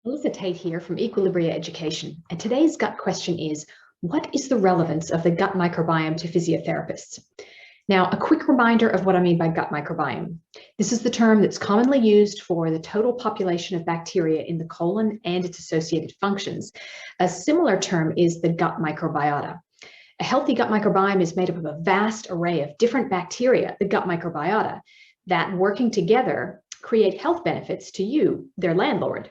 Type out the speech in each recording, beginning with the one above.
Melissa Tate here from Equilibria Education, and today's gut question is, what is the relevance of the gut microbiome to physiotherapists? Now, a quick reminder of what I mean by gut microbiome. This is the term that's commonly used for the total population of bacteria in the colon and its associated functions. A similar term is the gut microbiota. A healthy gut microbiome is made up of a vast array of different bacteria, the gut microbiota, that working together create health benefits to you, their landlord.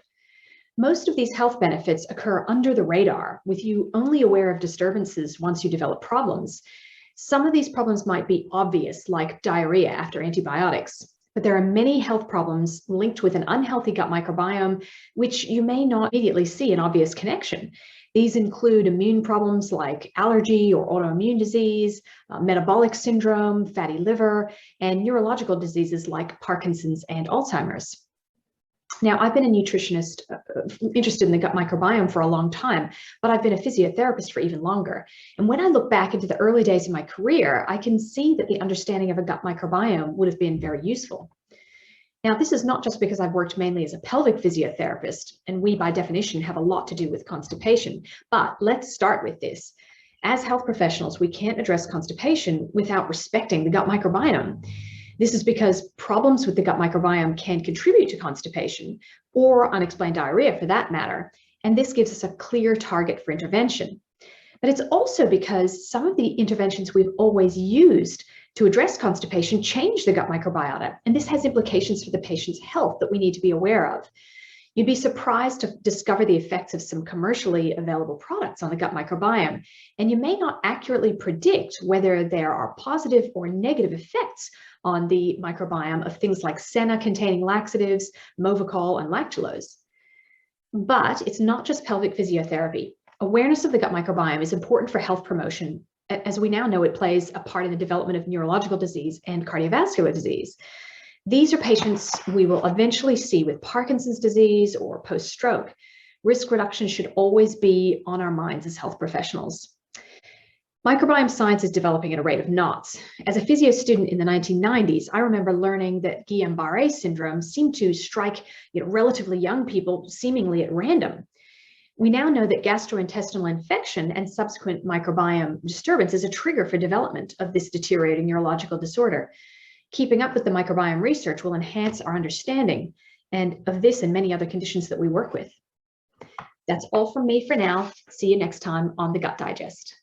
Most of these health benefits occur under the radar, with you only aware of disturbances once you develop problems. Some of these problems might be obvious, like diarrhea after antibiotics, but there are many health problems linked with an unhealthy gut microbiome, which you may not immediately see an obvious connection. These include immune problems like allergy or autoimmune disease, metabolic syndrome, fatty liver, and neurological diseases like Parkinson's and Alzheimer's. Now, I've been a nutritionist interested in the gut microbiome for a long time, but I've been a physiotherapist for even longer. And when I look back into the early days of my career, I can see that the understanding of a gut microbiome would have been very useful. Now, this is not just because I've worked mainly as a pelvic physiotherapist, and we by definition have a lot to do with constipation, but let's start with this. As health professionals, we can't address constipation without respecting the gut microbiome. This is because problems with the gut microbiome can contribute to constipation or unexplained diarrhea for that matter, and this gives us a clear target for intervention. But it's also because some of the interventions we've always used to address constipation change the gut microbiota, and this has implications for the patient's health that we need to be aware of. You'd be surprised to discover the effects of some commercially available products on the gut microbiome, and you may not accurately predict whether there are positive or negative effects on the microbiome of things like senna-containing laxatives, Movicol, and lactulose. But it's not just pelvic physiotherapy. Awareness of the gut microbiome is important for health promotion. As we now know, it plays a part in the development of neurological disease and cardiovascular disease. These are patients we will eventually see with Parkinson's disease or post-stroke. Risk reduction should always be on our minds as health professionals. Microbiome science is developing at a rate of knots. As a physio student in the 1990s, I remember learning that Guillain-Barré syndrome seemed to strike relatively young people seemingly at random. We now know that gastrointestinal infection and subsequent microbiome disturbance is a trigger for development of this deteriorating neurological disorder. Keeping up with the microbiome research will enhance our understanding of this and many other conditions that we work with. That's all from me for now. See you next time on the Gut Digest.